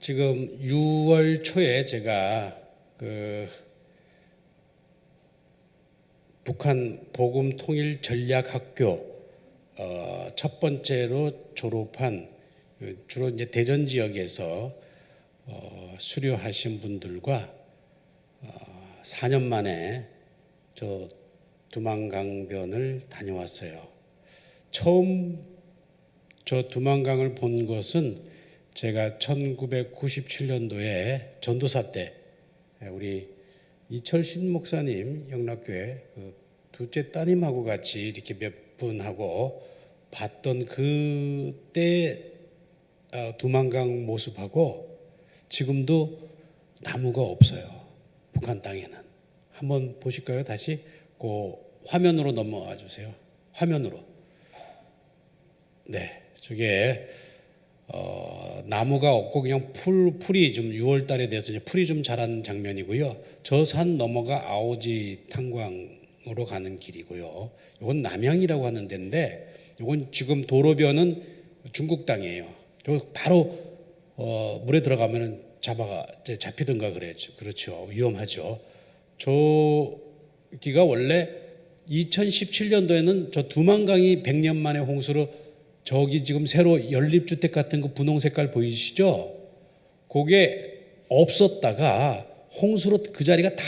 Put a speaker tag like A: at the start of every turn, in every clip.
A: 지금 6월 초에 제가 북한 보금통일전략학교 첫 번째로 졸업한 주로 이제 대전 지역에서 수료하신 분들과 4년 만에 저 두만강변을 다녀왔어요. 처음 저 두만강을 본 것은 제가 1997년도에 전도사 때 우리 이철신 목사님 영락교회 둘째 따님하고 같이 이렇게 몇 분하고 봤던 그때 두만강 모습하고 지금도 나무가 없어요. 북한 땅에는. 한번 보실까요? 다시 그 화면으로 넘어와 주세요. 화면으로. 네, 저게 나무가 없고 그냥 풀이 좀 6월 달에 돼서 이제 풀이 좀 자란 장면이고요. 저 산 너머가 아오지 탄광으로 가는 길이고요. 이건 남양이라고 하는 데인데 이건 지금 도로변은 중국 땅이에요. 저 바로 물에 들어가면은 잡히든가 그래야죠. 그렇죠. 위험하죠. 저기가 원래 2017년도에는 저 두만강이 100년 만에 홍수로 저기 지금 새로 연립주택 같은 거 분홍 색깔 보이시죠? 그게 없었다가 홍수로 그 자리가 다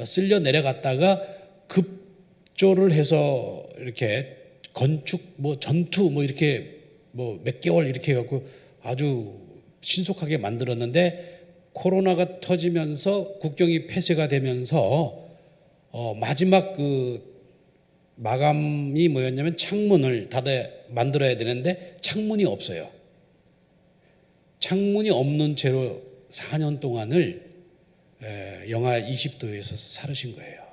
A: 쓸려 내려갔다가 급조를 해서 이렇게 건축 전투 이렇게 몇 개월 이렇게 해갖고 아주 신속하게 만들었는데 코로나가 터지면서 국경이 폐쇄가 되면서 마지막 마감이 뭐였냐면 창문을 만들어야 되는데 창문이 없어요. 창문이 없는 채로 4년 동안을 영하 20도에서 살으신 거예요.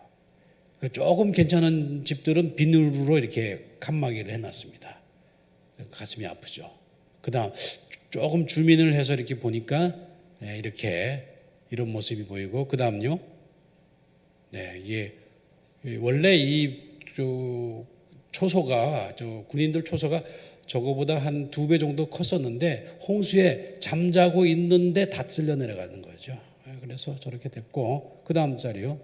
A: 조금 괜찮은 집들은 비누로 이렇게 칸막이를 해놨습니다. 가슴이 아프죠. 그 다음 조금 주민을 해서 이렇게 보니까 이렇게 이런 모습이 보이고 그 다음요. 네, 이게 원래 초소가 군인들 초소가 저거보다 한 2배 정도 컸었는데 홍수에 잠자고 있는데 다 쓸려 내려가는 거죠. 그래서 저렇게 됐고 그 다음 자리요.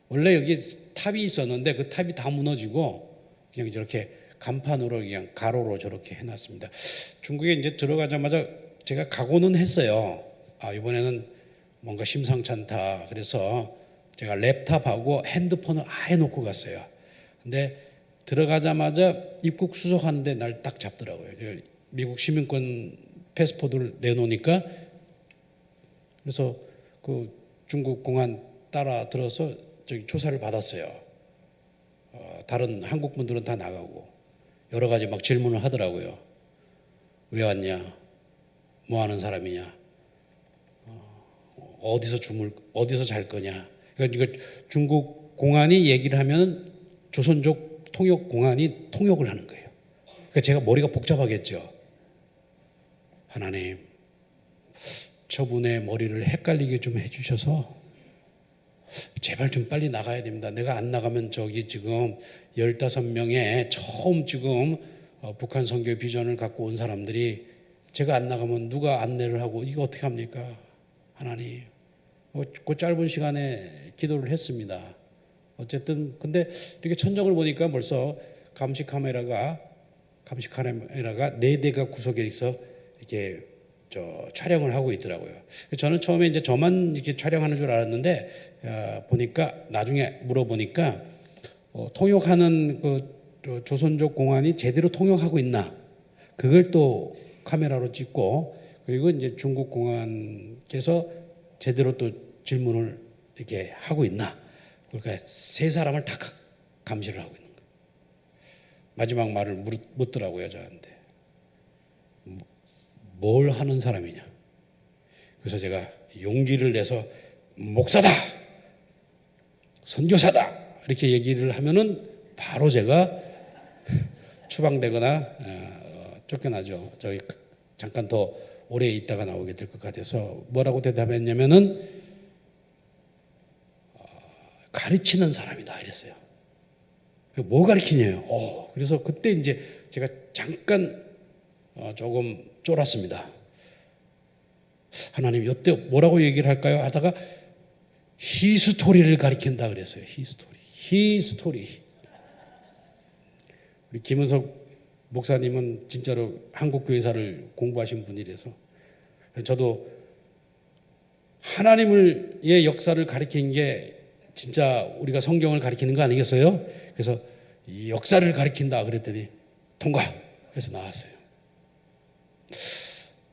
A: 원래 여기 탑이 있었는데 그 탑이 다 무너지고 그냥 저렇게 간판으로 그냥 가로로 저렇게 해놨습니다. 중국에 이제 들어가자마자 제가 각오는 했어요. 이번에는 뭔가 심상치 않다. 그래서 제가 랩탑하고 핸드폰을 아예 놓고 갔어요. 근데 들어가자마자 입국 수속하는데 날 딱 잡더라고요. 미국 시민권 패스포드를 내놓으니까 그래서 그 중국 공안 따라 들어서 저기 조사를 받았어요. 다른 한국 분들은 다 나가고 여러 가지 막 질문을 하더라고요. 왜 왔냐? 뭐 하는 사람이냐? 어디서 잘 거냐? 그러니까 중국 공안이 얘기를 하면 조선족 통역 공안이 통역을 하는 거예요. 그러니까 제가 머리가 복잡하겠죠. 하나님, 저분의 머리를 헷갈리게 좀 해주셔서 제발 좀 빨리 나가야 됩니다. 내가 안 나가면 저기 지금 15명의 처음 지금 북한 선교 비전을 갖고 온 사람들이 제가 안 나가면 누가 안내를 하고 이거 어떻게 합니까? 하나님. 그 짧은 시간에 기도를 했습니다. 어쨌든 근데 이렇게 천정을 보니까 벌써 감시 카메라가 4대가 구석에 있어 이렇게 촬영을 하고 있더라고요. 저는 처음에 이제 저만 이렇게 촬영하는 줄 알았는데 보니까 나중에 물어보니까 통역하는 조선족 공안이 제대로 통역하고 있나 그걸 또 카메라로 찍고 그리고 이제 중국 공안께서 제대로 또 질문을 이렇게 하고 있나 그러니까 세 사람을 다 감시를 하고 있는 거예요. 마지막 말을 묻더라고요 저한테. 뭘 하는 사람이냐. 그래서 제가 용기를 내서 목사다, 선교사다 이렇게 얘기를 하면은 바로 제가 추방되거나 쫓겨나죠. 저기 잠깐 더 오래 있다가 나오게 될 것 같아서 뭐라고 대답했냐면은 가르치는 사람이다 이랬어요. 뭐 가르치냐요? 그래서 그때 이제 제가 잠깐 조금 쫄았습니다. 하나님 이때 뭐라고 얘기를 할까요? 하다가 히스토리를 가리킨다 그랬어요. 히스토리. 우리 김은석 목사님은 진짜로 한국교회사를 공부하신 분이라서 저도 하나님의 역사를 가리킨 게 진짜 우리가 성경을 가리키는 거 아니겠어요? 그래서 이 역사를 가리킨다 그랬더니 통과. 그래서 나왔어요.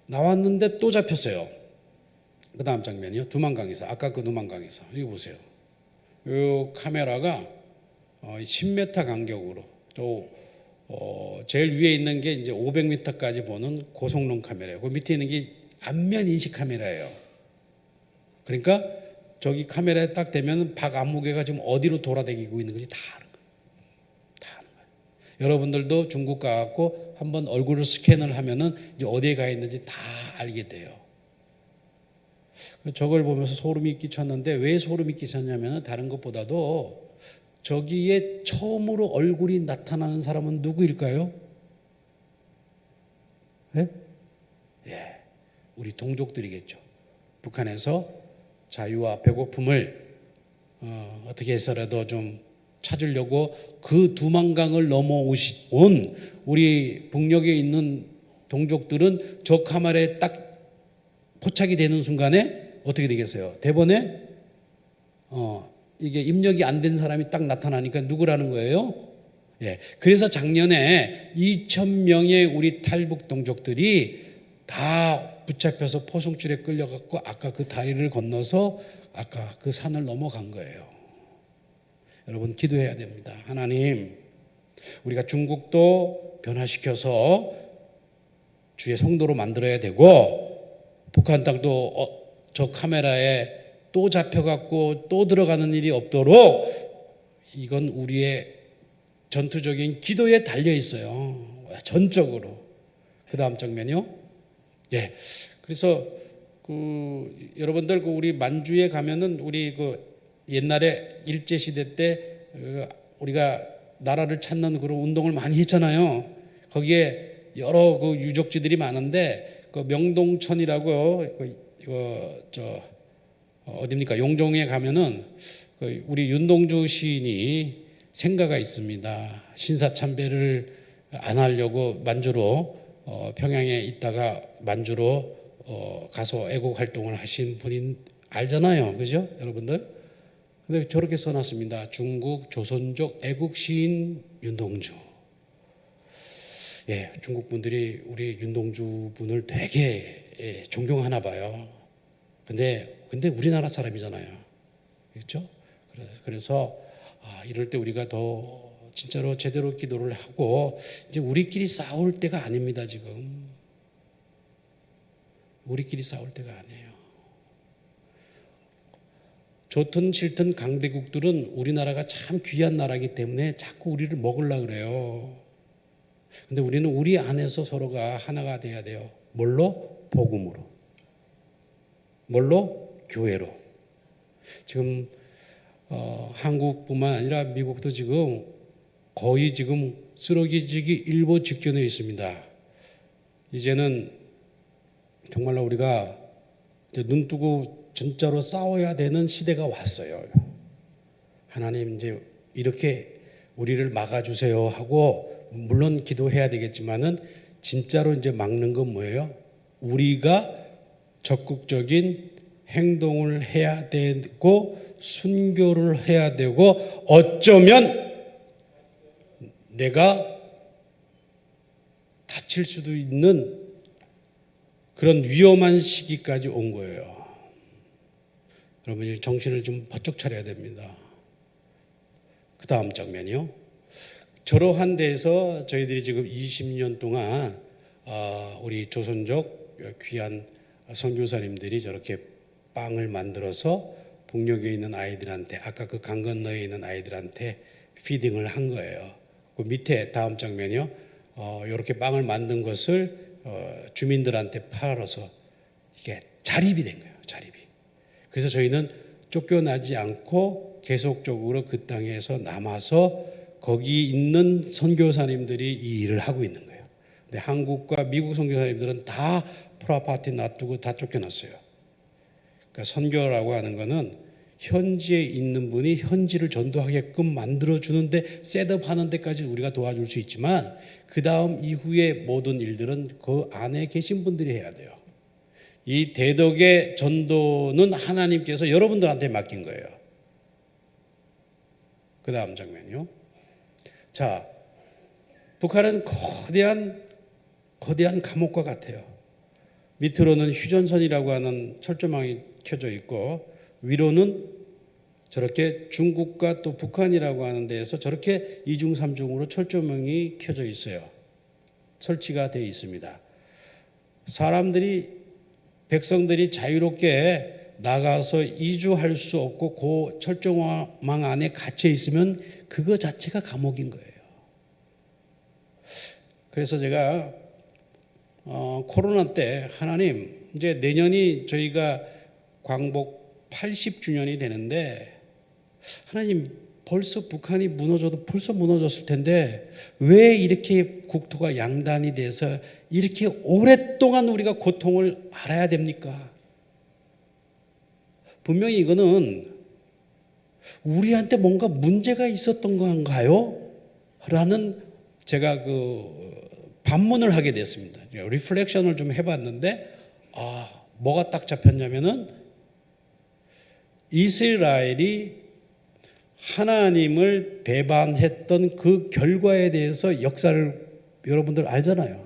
A: 나왔는데 또 잡혔어요. 그 다음 장면이요. 두만강에서. 아까 그 두만강에서. 이거 보세요. 이 카메라가 10m 간격으로 제일 위에 있는 게 이제 500m까지 보는 고성능 카메라예요. 그 밑에 있는 게 안면 인식 카메라예요. 그러니까 저기 카메라에 딱 대면 박 안무개가 지금 어디로 돌아다니고 있는 건지 다 아는 거예요. 다 아는 거예요. 여러분들도 중국 가갖고 한번 얼굴을 스캔을 하면은 이제 어디에 가 있는지 다 알게 돼요. 저걸 보면서 소름이 끼쳤는데 왜 소름이 끼쳤냐면 다른 것보다도 저기에 처음으로 얼굴이 나타나는 사람은 누구일까요? 네? 예, 우리 동족들이겠죠. 북한에서 자유와 배고픔을 어떻게 해서라도 좀 찾으려고 그 두만강을 넘어온 우리 북녘에 있는 동족들은 저 카메라에 딱 포착이 되는 순간에 어떻게 되겠어요? 대본에 이게 입력이 안 된 사람이 딱 나타나니까 누구라는 거예요? 예. 그래서 작년에 2,000명의 우리 탈북 동족들이 다 붙잡혀서 포승줄에 끌려갖고 아까 그 다리를 건너서 아까 그 산을 넘어간 거예요. 여러분 기도해야 됩니다. 하나님, 우리가 중국도 변화시켜서 주의 성도로 만들어야 되고 북한 땅도 저 카메라에 또 잡혀갖고 또 들어가는 일이 없도록 이건 우리의 전투적인 기도에 달려 있어요. 전적으로. 그 다음 장면이요. 예. 그래서 여러분들 우리 만주에 가면은 우리 옛날에 일제 시대 때 우리가 나라를 찾는 그런 운동을 많이 했잖아요. 거기에 여러 유적지들이 많은데 명동천이라고 어디입니까? 용종에 가면은 우리 윤동주 시인이 생가가 있습니다. 신사참배를 안 하려고 만주로 평양에 있다가 만주로 가서 애국 활동을 하신 분인 알잖아요, 그죠, 여러분들? 근데 저렇게 써놨습니다. 중국 조선족 애국 시인 윤동주. 예, 중국 분들이 우리 윤동주 분을 되게 존경하나 봐요. 근데 우리나라 사람이잖아요. 그렇죠? 그래서 이럴 때 우리가 더 진짜로 제대로 기도를 하고 이제 우리끼리 싸울 때가 아닙니다, 지금. 우리끼리 싸울 때가 아니에요. 좋든 싫든 강대국들은 우리나라가 참 귀한 나라이기 때문에 자꾸 우리를 먹으려고 그래요. 근데 우리는 우리 안에서 서로가 하나가 돼야 돼요. 뭘로? 복음으로. 뭘로? 교회로. 지금 한국뿐만 아니라 미국도 지금 거의 지금 쓰러지기 일보 직전에 있습니다. 이제는 정말로 우리가 이제 눈 뜨고 진짜로 싸워야 되는 시대가 왔어요. 하나님 이제 이렇게 우리를 막아주세요 하고 물론 기도해야 되겠지만은 진짜로 이제 막는 건 뭐예요? 우리가 적극적인 행동을 해야 되고 순교를 해야 되고 어쩌면 내가 다칠 수도 있는 그런 위험한 시기까지 온 거예요. 여러분이 정신을 좀 바짝 차려야 됩니다. 그 다음 장면이요. 저러한 데에서 저희들이 지금 20년 동안 우리 조선족 귀한 선교사님들이 저렇게 빵을 만들어서 북녘에 있는 아이들한테 아까 그 강 건너에 있는 아이들한테 피딩을 한 거예요. 그 밑에 다음 장면이요. 이렇게 빵을 만든 것을 주민들한테 팔아서 이게 자립이 된 거예요. 자립이. 그래서 저희는 쫓겨나지 않고 계속적으로 그 땅에서 남아서 거기 있는 선교사님들이 이 일을 하고 있는 거예요. 근데 한국과 미국 선교사님들은 다 프라파티 놔두고 다 쫓겨났어요. 그러니까 선교라고 하는 거는 현지에 있는 분이 현지를 전도하게끔 만들어주는데 셋업하는 데까지 우리가 도와줄 수 있지만 그 다음 이후의 모든 일들은 그 안에 계신 분들이 해야 돼요. 이 대덕의 전도는 하나님께서 여러분들한테 맡긴 거예요. 그 다음 장면이요. 자, 북한은 거대한 감옥과 같아요. 밑으로는 휴전선이라고 하는 철조망이 켜져 있고 위로는 저렇게 중국과 또 북한이라고 하는 데에서 저렇게 이중 삼중으로 철조망이 켜져 있어요. 설치가 되어 있습니다. 백성들이 자유롭게 나가서 이주할 수 없고 그 철조망 안에 갇혀 있으면 그거 자체가 감옥인 거예요. 그래서 제가 코로나 때 하나님 이제 내년이 저희가 광복 80주년이 되는데 하나님 벌써 북한이 무너져도 벌써 무너졌을 텐데 왜 이렇게 국토가 양단이 돼서 이렇게 오랫동안 우리가 고통을 알아야 됩니까? 분명히 이거는 우리한테 뭔가 문제가 있었던 건가요? 라는 제가 반문을 하게 됐습니다. 리플렉션을 좀 해봤는데 뭐가 딱 잡혔냐면은 이스라엘이 하나님을 배반했던 그 결과에 대해서 역사를 여러분들 알잖아요.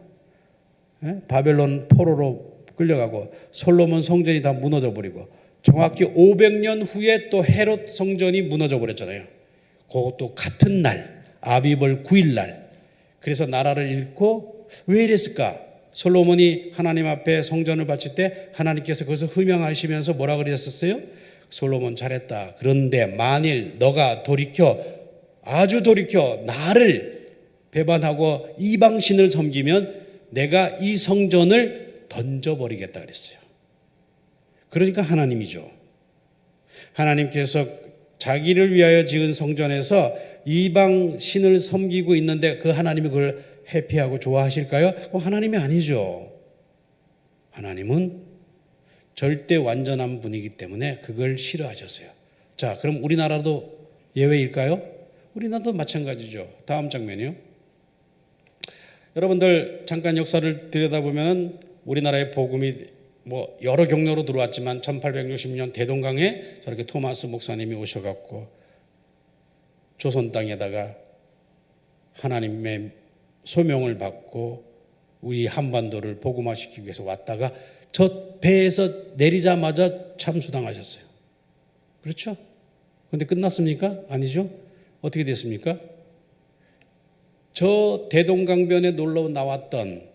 A: 바벨론 포로로 끌려가고 솔로몬 성전이 다 무너져 버리고 정확히 500년 후에 또 헤롯 성전이 무너져 버렸잖아요. 그것도 같은 날 아비벌 9일 날. 그래서 나라를 잃고 왜 이랬을까? 솔로몬이 하나님 앞에 성전을 바칠 때 하나님께서 그것을 흠양하시면서 뭐라 그랬었어요? 솔로몬 잘했다. 그런데 만일 너가 아주 돌이켜 나를 배반하고 이방신을 섬기면 내가 이 성전을 던져버리겠다 그랬어요. 그러니까 하나님이죠. 하나님께서 자기를 위하여 지은 성전에서 이방신을 섬기고 있는데 그 하나님이 그걸 해피하고 좋아하실까요? 하나님이 아니죠. 하나님은 절대 완전한 분이기 때문에 그걸 싫어하셨어요. 자, 그럼 우리나라도 예외일까요? 우리나라도 마찬가지죠. 다음 장면이요. 여러분들 잠깐 역사를 들여다보면 우리나라의 복음이 여러 경로로 들어왔지만 1860년 대동강에 저렇게 토마스 목사님이 오셔갖고 조선 땅에다가 하나님의 소명을 받고 우리 한반도를 복음화시키기 위해서 왔다가 저 배에서 내리자마자 참수당하셨어요. 그렇죠? 그런데 끝났습니까? 아니죠? 어떻게 됐습니까? 저 대동강변에 놀러 나왔던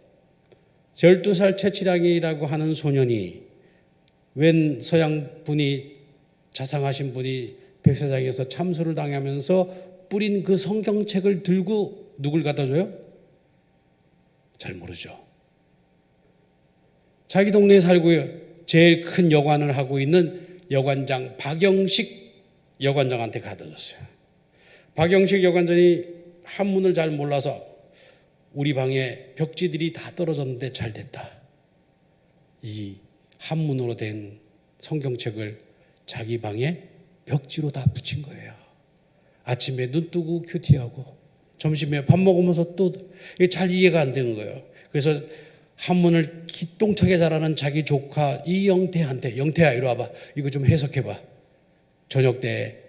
A: 12살 최치량이라고 하는 소년이 웬 서양 분이 자상하신 분이 백사장에서 참수를 당하면서 뿌린 그 성경책을 들고 누굴 갖다 줘요? 잘 모르죠. 자기 동네에 살고 제일 큰 여관을 하고 있는 여관장 박영식 여관장한테 갖다 줬어요. 박영식 여관장이 한문을 잘 몰라서 우리 방에 벽지들이 다 떨어졌는데 잘 됐다. 이 한문으로 된 성경책을 자기 방에 벽지로 다 붙인 거예요. 아침에 눈 뜨고 큐티하고 점심에 밥 먹으면서 또 이게 잘 이해가 안 되는 거예요. 그래서 한문을 기똥차게 잘하는 자기 조카 이영태한테 영태야 이리 와봐. 이거 좀 해석해봐. 저녁 때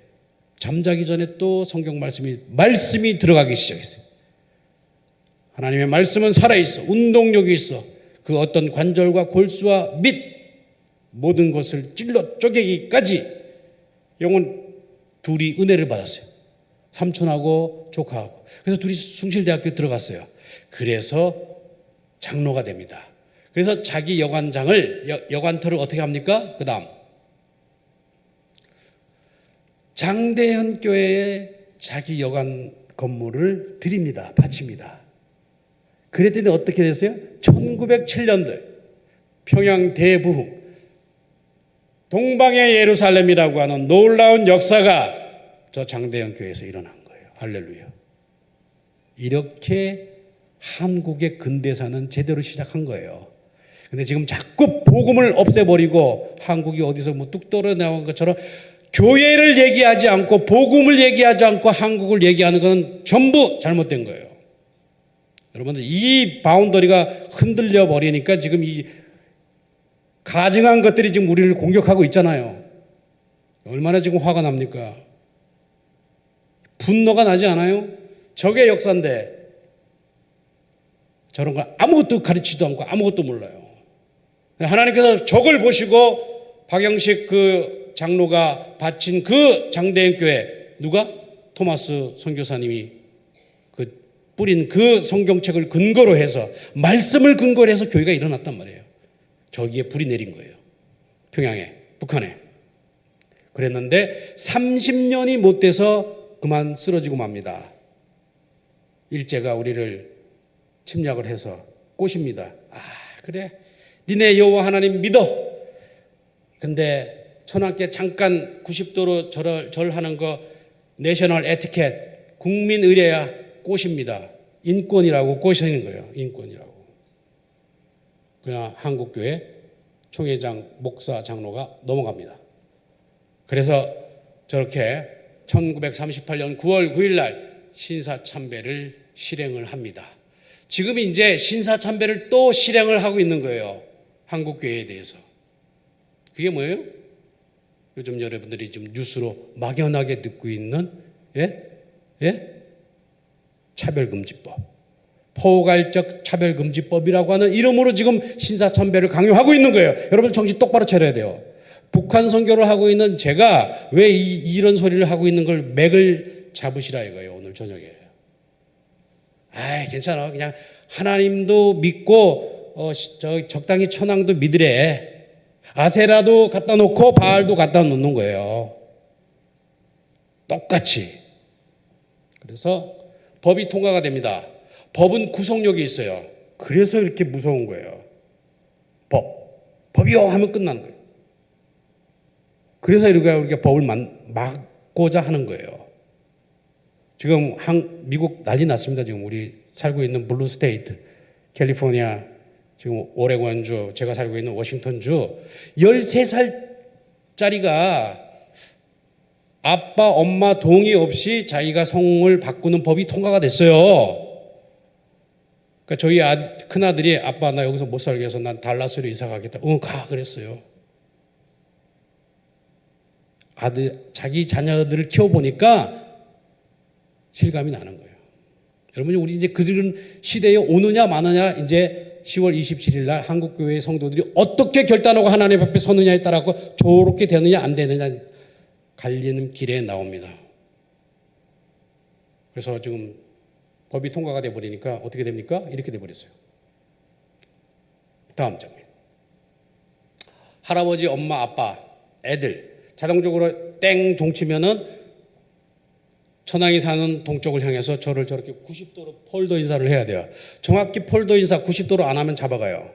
A: 잠자기 전에 또 성경 말씀이 들어가기 시작했어요. 하나님의 말씀은 살아있어. 운동력이 있어. 그 어떤 관절과 골수와 및 모든 것을 찔러 쪼개기까지 영혼 둘이 은혜를 받았어요. 삼촌하고 조카하고. 그래서 둘이 숭실대학교 들어갔어요. 그래서 장로가 됩니다. 그래서 자기 여관터를 어떻게 합니까? 그 다음 장대현 교회에 자기 여관 건물을 드립니다. 바칩니다. 그랬더니 어떻게 됐어요? 1907년도에 평양 대부흥 동방의 예루살렘이라고 하는 놀라운 역사가 저 장대현 교회에서 일어난 거예요. 할렐루야. 이렇게 한국의 근대사는 제대로 시작한 거예요. 근데 지금 자꾸 복음을 없애버리고 한국이 어디서 뭐 뚝 떨어나온 것처럼 교회를 얘기하지 않고 복음을 얘기하지 않고 한국을 얘기하는 건 전부 잘못된 거예요. 여러분들 이 바운더리가 흔들려 버리니까 지금 이 가증한 것들이 지금 우리를 공격하고 있잖아요. 얼마나 지금 화가 납니까? 분노가 나지 않아요? 적의 역사인데 저런 걸 아무것도 가르치지도 않고 아무것도 몰라요. 하나님께서 적을 보시고 박영식 그 장로가 바친 그 장대인 교회 누가? 토마스 선교사님이 그 뿌린 그 성경책을 근거로 해서 말씀을 근거로 해서 교회가 일어났단 말이에요. 저기에 불이 내린 거예요. 평양에, 북한에. 그랬는데 30년이 못 돼서 그만 쓰러지고 맙니다. 일제가 우리를 침략을 해서 꼬십니다. 아, 그래. 니네 여호와 하나님 믿어. 근데 천황께 잠깐 90도로 절하는 거 내셔널 에티켓 국민 의례야 꼬십니다. 인권이라고 꼬시는 거예요. 인권이라고. 그냥 한국교회 총회장 목사 장로가 넘어갑니다. 그래서 저렇게 1938년 9월 9일 날 신사참배를 실행을 합니다. 지금 이제 신사참배를 또 실행을 하고 있는 거예요. 한국교회에 대해서. 그게 뭐예요? 요즘 여러분들이 지금 뉴스로 막연하게 듣고 있는 차별금지법. 포괄적 차별금지법이라고 하는 이름으로 지금 신사참배를 강요하고 있는 거예요. 여러분 정신 똑바로 차려야 돼요. 북한 선교를 하고 있는 제가 왜 이런 소리를 하고 있는 걸 맥을 잡으시라 이거예요. 오늘 저녁에. 아이 괜찮아. 그냥 하나님도 믿고 적당히 천황도 믿으래. 아세라도 갖다 놓고 바알도 갖다 놓는 거예요. 똑같이. 그래서 법이 통과가 됩니다. 법은 구속력이 있어요. 그래서 이렇게 무서운 거예요. 법이요 하면 끝나는 거예요. 그래서 우리가 법을 막고자 하는 거예요. 지금 미국 난리 났습니다. 지금 우리 살고 있는 블루 스테이트, 캘리포니아, 지금 오레곤주, 제가 살고 있는 워싱턴주 13살짜리가 아빠, 엄마 동의 없이 자기가 성을 바꾸는 법이 통과가 됐어요. 그러니까 저희 큰아들이 아빠 나 여기서 못 살게 해서 난 달라스로 이사 가겠다. 가 그랬어요. 자기 자녀들을 키워보니까 실감이 나는 거예요. 여러분, 우리 이제 그런 시대에 오느냐 마느냐 이제 10월 27일 날 한국교회 성도들이 어떻게 결단하고 하나님 앞에 서느냐에 따라 저렇게 되느냐 안 되느냐 갈리는 길에 나옵니다. 그래서 지금 법이 통과가 돼버리니까 어떻게 됩니까? 이렇게 돼버렸어요. 다음 장면. 할아버지, 엄마, 아빠, 애들 자동적으로 땡 종치면은 천황이 사는 동쪽을 향해서 저를 저렇게 90도로 폴더 인사를 해야 돼요. 정확히 폴더 인사 90도로 안 하면 잡아가요.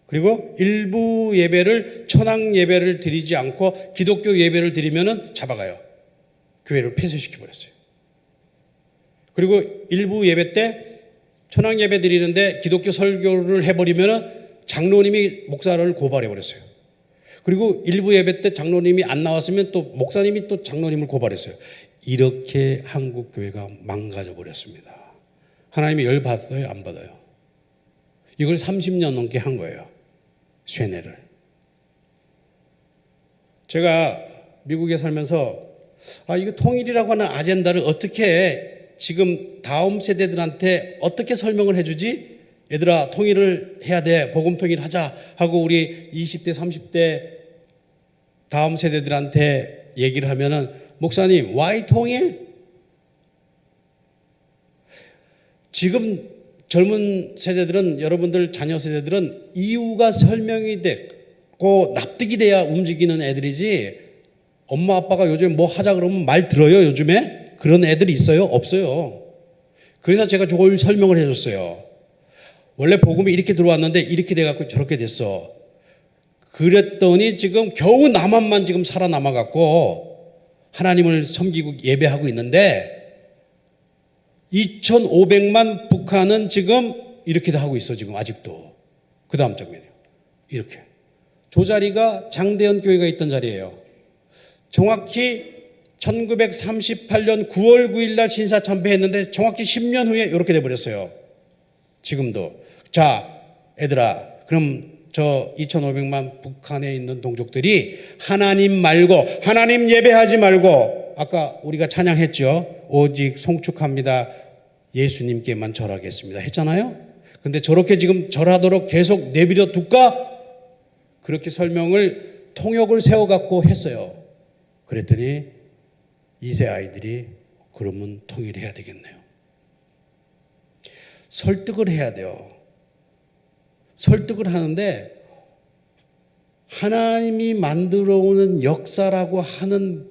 A: 그리고 일부 예배를 천황 예배를 드리지 않고 기독교 예배를 드리면은 잡아가요. 교회를 폐쇄시켜 버렸어요. 그리고 일부 예배 때 천황 예배 드리는데 기독교 설교를 해버리면은 장로님이 목사를 고발해 버렸어요. 그리고 일부 예배 때 장로님이 안 나왔으면 또 목사님이 또 장로님을 고발했어요. 이렇게 한국 교회가 망가져 버렸습니다. 하나님이 열 받아요, 안 받아요? 이걸 30년 넘게 한 거예요. 쇠뇌를. 제가 미국에 살면서 이거 통일이라고 하는 아젠다를 어떻게 지금 다음 세대들한테 어떻게 설명을 해주지? 얘들아, 통일을 해야 돼. 복음 통일 하자 하고 우리 20대, 30대 다음 세대들한테 얘기를 하면은 목사님, why 통일? 지금 젊은 세대들은, 여러분들 자녀 세대들은 이유가 설명이 됐고 납득이 돼야 움직이는 애들이지, 엄마 아빠가 요즘에 뭐 하자 그러면 말 들어요? 요즘에? 그런 애들이 있어요? 없어요. 그래서 제가 저걸 설명을 해줬어요. 원래 복음이 이렇게 들어왔는데 이렇게 돼갖고 저렇게 됐어. 그랬더니 지금 겨우 남한만 지금 살아남아갖고 하나님을 섬기고 예배하고 있는데 2,500만 북한은 지금 이렇게 다 하고 있어. 지금 아직도 그 다음 장면이요. 이렇게. 저 자리가 장대현 교회가 있던 자리예요. 정확히 1938년 9월 9일 날 신사참배했는데 정확히 10년 후에 이렇게 돼버렸어요. 지금도. 자, 애들아, 그럼 저 2,500만 북한에 있는 동족들이 하나님 말고, 하나님 예배하지 말고, 아까 우리가 찬양했죠. 오직 송축합니다. 예수님께만 절하겠습니다. 했잖아요. 근데 저렇게 지금 절하도록 계속 내버려 둘까? 그렇게 설명을, 통역을 세워갖고 했어요. 그랬더니 2세 아이들이 그러면 통일해야 되겠네요. 설득을 해야 돼요. 설득을 하는데 하나님이 만들어 오는 역사라고 하는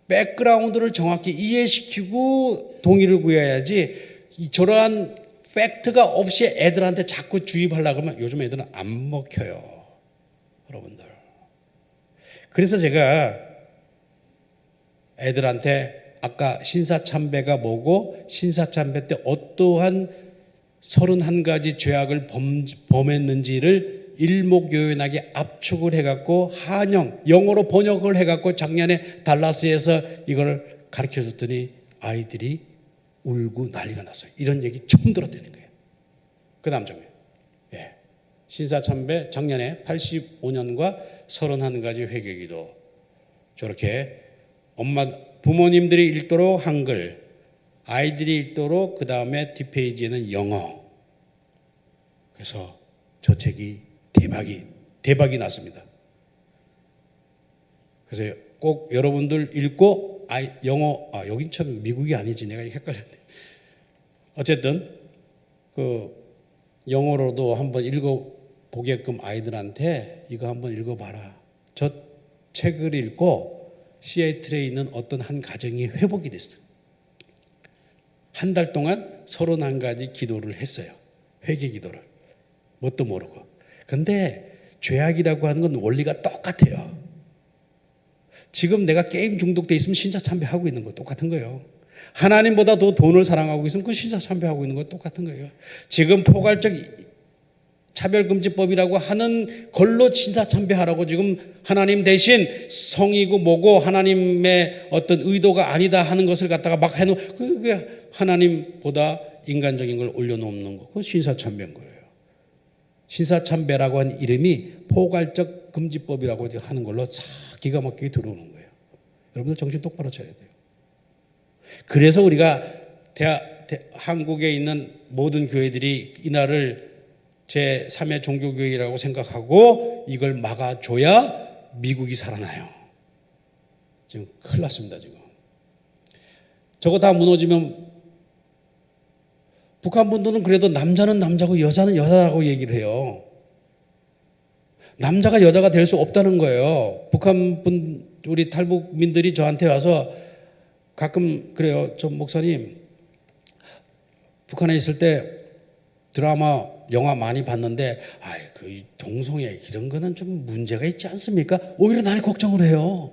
A: 백그라운드를 정확히 이해시키고 동의를 구해야지, 저러한 팩트가 없이 애들한테 자꾸 주입하려고 하면 요즘 애들은 안 먹혀요. 여러분들. 그래서 제가 애들한테 아까 신사참배가 뭐고 신사참배 때 어떠한 31가지 죄악을 범했는지를 일목요연하게 압축을 해갖고 한영, 영어로 번역을 해갖고 작년에 달라스에서 이걸 가르쳐줬더니 아이들이 울고 난리가 났어요. 이런 얘기 처음 들었다는 거예요. 그 다음 장면. 예. 신사참배 작년에 85년과 31가지 회개기도 저렇게 부모님들이 읽도록 한글, 아이들이 읽도록 그 다음에 뒷페이지에는 영어. 그래서 저 책이 대박이 났습니다. 그래서 꼭 여러분들 읽고 영어, 여긴 참 미국이 아니지, 내가 헷갈렸네. 어쨌든 그 영어로도 한번 읽어보게끔 아이들한테 이거 한번 읽어봐라. 저 책을 읽고 시애틀에 있는 어떤 한 가정이 회복이 됐어요. 한 달 동안 31가지 기도를 했어요. 회개 기도를. 뭣도 모르고. 근데 죄악이라고 하는 건 원리가 똑같아요. 지금 내가 게임 중독돼 있으면 신사참배하고 있는 거 똑같은 거예요. 하나님보다 더 돈을 사랑하고 있으면 그 신사참배하고 있는 거 똑같은 거예요. 지금 포괄적 차별금지법이라고 하는 걸로 신사참배하라고 지금 하나님 대신 성이고 뭐고 하나님의 어떤 의도가 아니다 하는 것을 갖다가 막 해놓은, 그게 하나님보다 인간적인 걸 올려놓는 거, 그건 신사참배인 거예요. 신사참배라고 한 이름이 포괄적 금지법이라고 하는 걸로 싹 기가 막히게 들어오는 거예요. 여러분들 정신 똑바로 차려야 돼요. 그래서 우리가 한국에 있는 모든 교회들이 이날을 제3의 종교교회라고 생각하고 이걸 막아줘야 미국이 살아나요. 지금 큰일 났습니다. 지금 저거 다 무너지면 북한 분들은 그래도 남자는 남자고 여자는 여자라고 얘기를 해요. 남자가 여자가 될 수 없다는 거예요. 북한 분, 우리 탈북민들이 저한테 와서 가끔 그래요. 저 목사님, 북한에 있을 때 드라마, 영화 많이 봤는데, 그 동성애 이런 거는 좀 문제가 있지 않습니까? 오히려 날 걱정을 해요.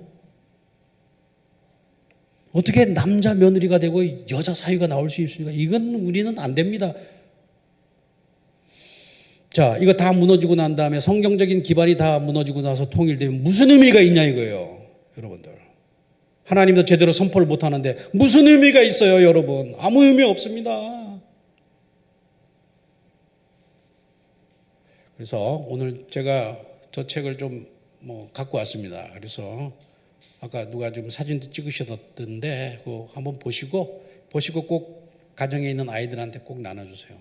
A: 어떻게 남자 며느리가 되고 여자 사위가 나올 수 있습니까? 이건 우리는 안 됩니다. 자, 이거 다 무너지고 난 다음에 성경적인 기반이 다 무너지고 나서 통일되면 무슨 의미가 있냐 이거예요. 여러분들. 하나님도 제대로 선포를 못하는데 무슨 의미가 있어요, 여러분? 아무 의미 없습니다. 그래서 오늘 제가 저 책을 좀 갖고 왔습니다. 그래서 아까 누가 좀 사진도 찍으셨던데 그거 한번 보시고 꼭 가정에 있는 아이들한테 꼭 나눠주세요.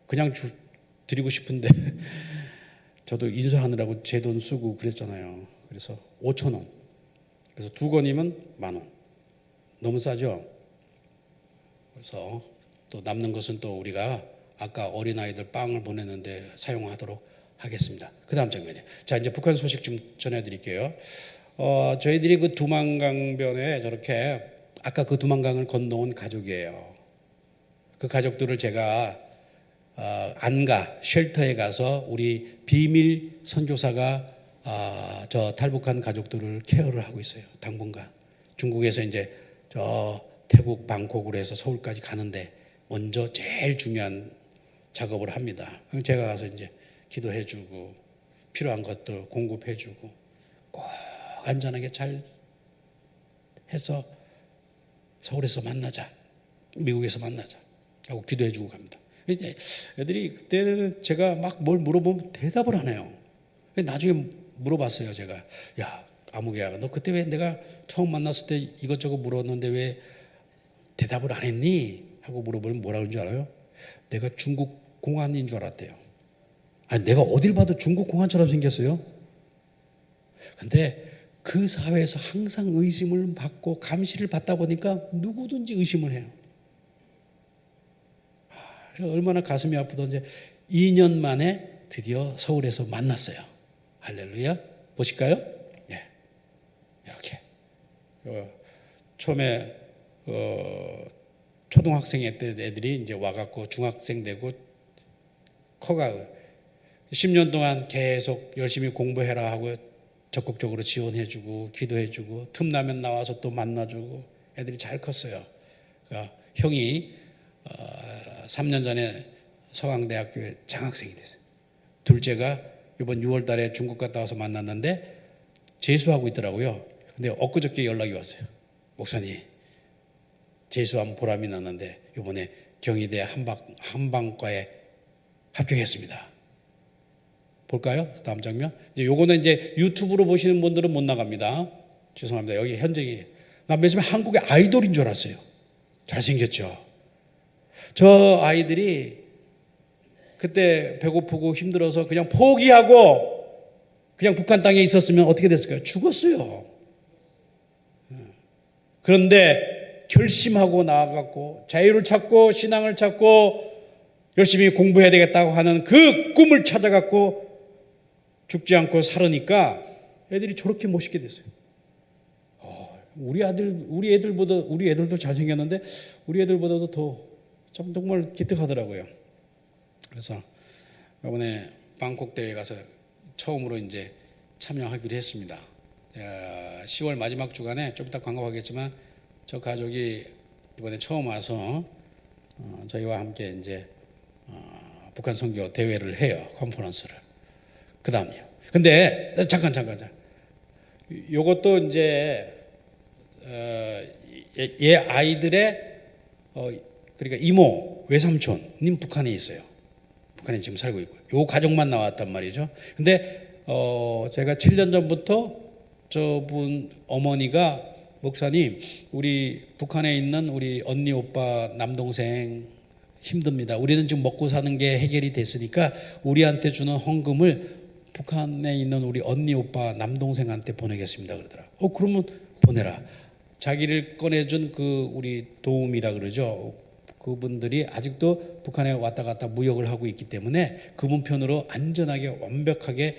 A: 그냥 드리고 싶은데 저도 인수하느라고 제 돈 쓰고 그랬잖아요. 그래서 5,000원. 그래서 2권이면 10,000원. 너무 싸죠? 그래서 또 남는 것은 또 우리가 아까 어린아이들 빵을 보냈는데 사용하도록 하겠습니다. 그 다음 장면이에요. 자, 이제 북한 소식 좀 전해드릴게요. 저희들이 그 두만강변에 저렇게 아까 그 두만강을 건너온 가족이에요. 그 가족들을 제가 안가 쉘터에 가서 우리 비밀 선교사가 저 탈북한 가족들을 케어를 하고 있어요. 당분간 중국에서 이제 저 태국 방콕으로 해서 서울까지 가는데 먼저 제일 중요한 작업을 합니다. 그럼 제가 가서 이제 기도해주고 필요한 것들 공급해주고 꼭 안전하게 잘 해서 서울에서 만나자, 미국에서 만나자 하고 기도해주고 갑니다. 이제 애들이 그때는 제가 막 뭘 물어보면 대답을 안 해요. 나중에 물어봤어요. 제가, 야 아무개야, 너 그때 왜 내가 처음 만났을 때 이것저것 물었는데 왜 대답을 안 했니? 하고 물어보면 뭐라 그러는 줄 알아요? 내가 중국 공안인 줄 알았대요. 아니, 내가 어딜 봐도 중국 공안처럼 생겼어요. 근데 그 사회에서 항상 의심을 받고 감시를 받다 보니까 누구든지 의심을 해요. 얼마나 가슴이 아프던지 2년 만에 드디어 서울에서 만났어요. 할렐루야. 보실까요? 예. 이렇게. 처음에 초등학생 때 애들이 이제 와갖고 중학생 되고 커가 10년 동안 계속 열심히 공부해라 하고 적극적으로 지원해주고 기도해주고 틈나면 나와서 또 만나주고 애들이 잘 컸어요. 그러니까 형이 3년 전에 서강대학교에 장학생이 됐어요. 둘째가 이번 6월 달에 중국 갔다 와서 만났는데 재수하고 있더라고요. 근데 엊그저께 연락이 왔어요. 목사님, 재수한 보람이 났는데 이번에 경희대 한방과에 합격했습니다. 볼까요? 다음 장면. 이제 요거는 이제 유튜브로 보시는 분들은 못 나갑니다. 죄송합니다. 여기 현장이. 나 맨 처음에 한국의 아이돌인 줄 알았어요. 잘생겼죠. 저 아이들이 그때 배고프고 힘들어서 그냥 포기하고 그냥 북한 땅에 있었으면 어떻게 됐을까요? 죽었어요. 그런데 결심하고 나아갔고 자유를 찾고 신앙을 찾고 열심히 공부해야 되겠다고 하는 그 꿈을 찾아갖고 죽지 않고 살으니까 애들이 저렇게 멋있게 됐어요. 우리 애들도 잘생겼는데 우리 애들보다도 더 참 정말 기특하더라고요. 그래서 이번에 방콕 대회 가서 처음으로 이제 참여하기로 했습니다. 10월 마지막 주간에 좀 이따 광고하겠지만 저 가족이 이번에 처음 와서 저희와 함께 이제 북한 선교 대회를 해요. 컨퍼런스를. 그 다음이요. 근데 잠깐. 요것도 이제 얘 아이들의 그러니까 이모, 외삼촌님 북한에 있어요. 북한에 지금 살고 있고요. 요 가족만 나왔단 말이죠. 근데 제가 7년 전부터 저분 어머니가 목사님, 우리 북한에 있는 우리 언니, 오빠, 남동생 힘듭니다. 우리는 지금 먹고 사는 게 해결이 됐으니까 우리한테 주는 헌금을 북한에 있는 우리 언니, 오빠, 남동생한테 보내겠습니다. 그러더라. 그러면 보내라. 자기를 꺼내준 그 우리 도움이라 그러죠. 그분들이 아직도 북한에 왔다 갔다 무역을 하고 있기 때문에 그분 편으로 안전하게 완벽하게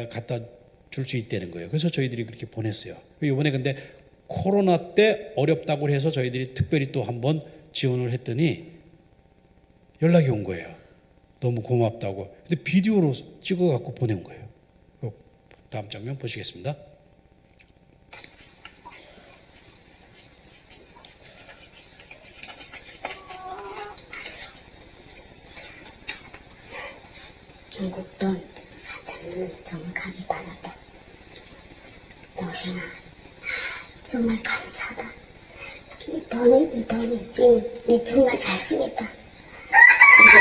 A: 갖다 줄 수 있다는 거예요. 그래서 저희들이 그렇게 보냈어요. 이번에 근데 코로나 때 어렵다고 해서 저희들이 특별히 또 한번 지원을 했더니 연락이 온 거예요. 너무 고맙다고. 근데 비디오로 찍어갖고 보낸 거예요. 다음 장면 보시겠습니다.
B: 중국 돈 4,000원을 정확하게 받았다. 동생아, 정말 감사하다. 이 돈을 있지. 니 정말 잘쓰겠다. 그리고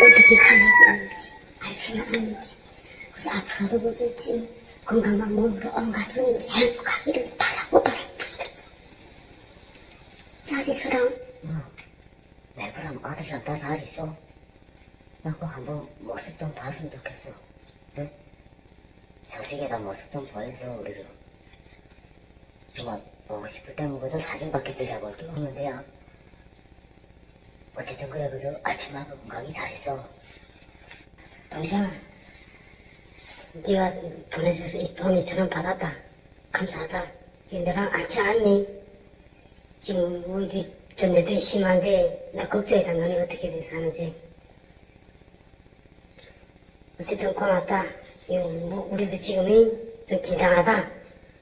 B: 어떻게 지내고 있는지 알지는 않는지 그저 앞으로도 못을지 건강한 몸으로 온가족인지 행복하기를 바라고 바랍니다. 잘 있어라.
C: 내 그럼 아들이랑 다 잘 있어. 나 꼭 한번 모습 좀 봤으면 좋겠어. 응? 서식에다 모습 좀 보여줘, 우리를. 정말 보고 싶을 때는 그저 사진밖에 들려고 올 게 없는데요. 어쨌든 그래, 그저 알지만 건강히 잘했어.
B: 동생아, 네가 보내줘서 이 돈 2,000원 받았다. 감사하다. 너랑 알지 않니? 지금 우리 전대변 심한데 나 걱정이다. 너네 어떻게 돼서 하는지. 어쨌든 고맙다. 우리도 지금이 좀 긴장하다.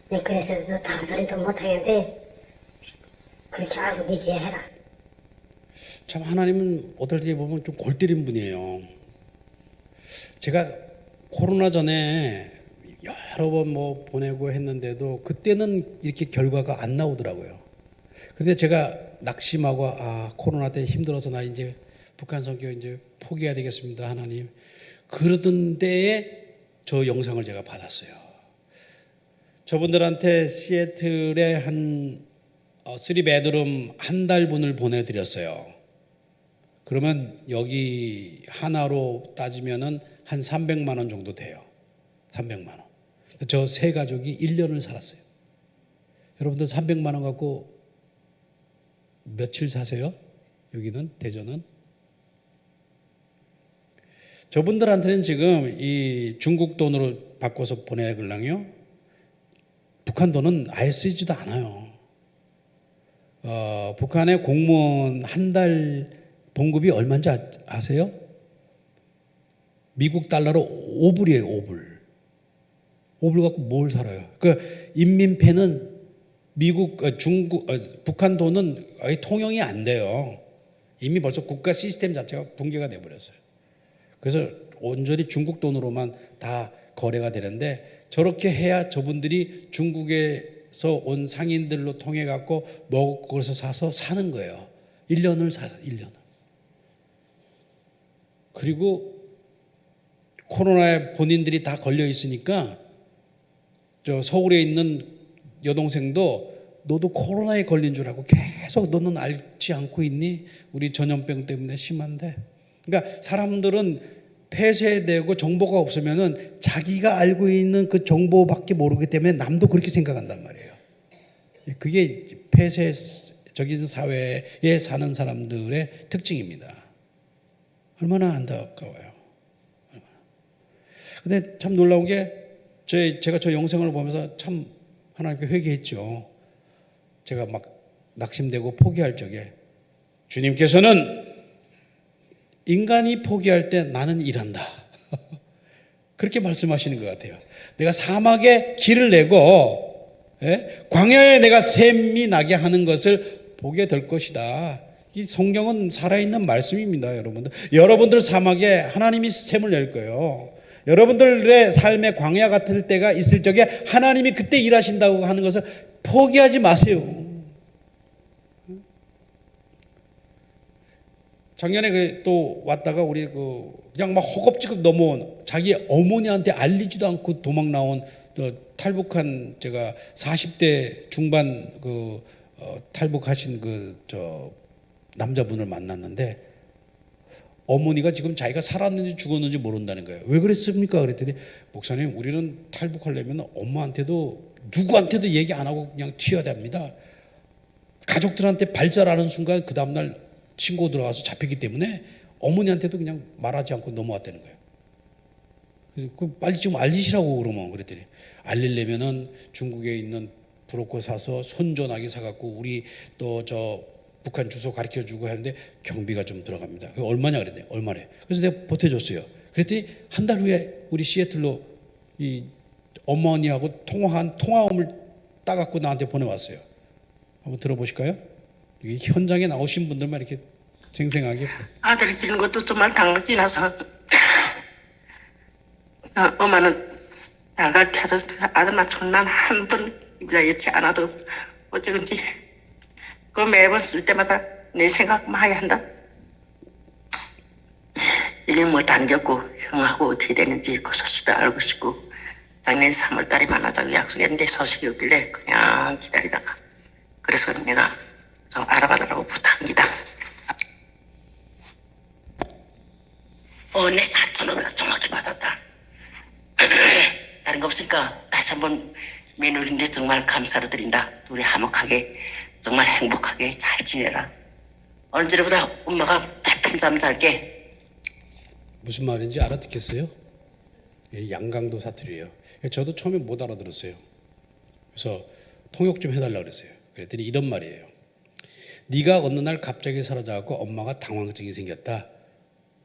B: 네, 그래서 너 다소리도 못하겠는데 그렇게 알고 네 이해해라.
A: 참 하나님은 어떨 때 보면 좀 골 때린 분이에요. 제가 코로나 전에 여러 번 뭐 보내고 했는데도 그때는 이렇게 결과가 안 나오더라고요. 근데 제가 낙심하고 코로나 때 힘들어서 나 이제 북한 선교 이제 포기해야 되겠습니다, 하나님. 그러던 때에 저 영상을 제가 받았어요. 저분들한테 시애틀에 한 3베드룸 한 달분을 보내드렸어요. 그러면 여기 하나로 따지면은 한 300만 원 정도 돼요. 300만 원. 저 세 가족이 1년을 살았어요. 여러분들 300만 원 갖고 며칠 사세요? 여기는 대전은? 저분들한테는 지금 이 중국 돈으로 바꿔서 보내걸랑요. 북한 돈은 아예 쓰지도 않아요. 북한의 공무원 한 달 봉급이 얼마인지 아세요? 미국 달러로 5불이에요, 5불. 5불 갖고 뭘 살아요? 그 인민폐는 북한 돈은 아예 통용이 안 돼요. 이미 벌써 국가 시스템 자체가 붕괴가 돼버렸어요. 그래서 온전히 중국 돈으로만 다 거래가 되는데 저렇게 해야 저분들이 중국에서 온 상인들로 통해 갖고 먹을 것을 사서 사는 거예요. 1년을 사요. 1년을. 그리고 코로나에 본인들이 다 걸려 있으니까 저 서울에 있는 여동생도 너도 코로나에 걸린 줄 알고 계속 너는 알지 않고 있니? 우리 전염병 때문에 심한데. 그러니까 사람들은 폐쇄되고 정보가 없으면은 자기가 알고 있는 그 정보밖에 모르기 때문에 남도 그렇게 생각한단 말이에요. 그게 폐쇄적인 사회에 사는 사람들의 특징입니다. 얼마나 안타까워요. 근데 참 놀라운 게 제가 저 영상을 보면서 참 하나님께 회개했죠. 제가 막 낙심되고 포기할 적에 주님께서는 인간이 포기할 때 나는 일한다. 그렇게 말씀하시는 것 같아요. 내가 사막에 길을 내고 광야에 내가 샘이 나게 하는 것을 보게 될 것이다. 이 성경은 살아있는 말씀입니다, 여러분들. 여러분들 사막에 하나님이 샘을 낼 거예요. 여러분들의 삶의 광야 같을 때가 있을 적에 하나님이 그때 일하신다고 하는 것을 포기하지 마세요. 작년에 또 왔다가 우리 그냥 막 허겁지겁 넘어온 자기 어머니한테 알리지도 않고 도망 나온 탈북한 제가 40대 중반 탈북하신 남자분을 만났는데 어머니가 지금 자기가 살았는지 죽었는지 모른다는 거예요. 왜 그랬습니까? 그랬더니 목사님 우리는 탈북하려면 엄마한테도 누구한테도 얘기 안 하고 그냥 튀어야 됩니다. 가족들한테 발설하는 순간 그 다음날 신고 들어가서 잡히기 때문에 어머니한테도 그냥 말하지 않고 넘어왔다는 거예요. 그래서 빨리 좀 알리시라고 그러면 그랬더니 알리려면은 중국에 있는 브로커 사서 손전화기 사갖고 우리 또 북한 주소 가르쳐 주고 하는데 경비가 좀 들어갑니다. 얼마냐 그랬더니 얼마래. 그래서 내가 보태줬어요. 그랬더니 한 달 후에 우리 시애틀로 이 어머니하고 통화한 통화음을 따갖고 나한테 보내왔어요. 한번 들어보실까요? 여기 현장에 나오신 분들만 이렇게 생생하게.
D: 아들이 기른 것도 정말 당을 지나서 엄마는 날갈 켜서 아들만 천만 한 번 여치 않아도 어쩌든지 그 매번 쓸 때마다 내 생각 많이 한다. 이게 뭐 당겼고 형하고 어떻게 되는지 그 소식도 알고 싶고 작년 3월달에 만나자고 약속했는데 소식이 없길래 그냥 기다리다가 그래서 내가 좀 알아봐달라고 부탁합니다. 내 4,500원 정확히 받았다. 다른 거 없으니까 다시 한번 며느리인데 정말 감사를 드린다. 우리 화목하게 정말 행복하게 잘 지내라. 언제보다 엄마가 배편 잠 잘게.
A: 무슨 말인지 알아듣겠어요? 양강도 사투리예요. 저도 처음에 못 알아들었어요. 그래서 통역 좀 해달라고 그랬어요. 그랬더니 이런 말이에요. 네가 어느 날 갑자기 사라져갖고 엄마가 당황증이 생겼다.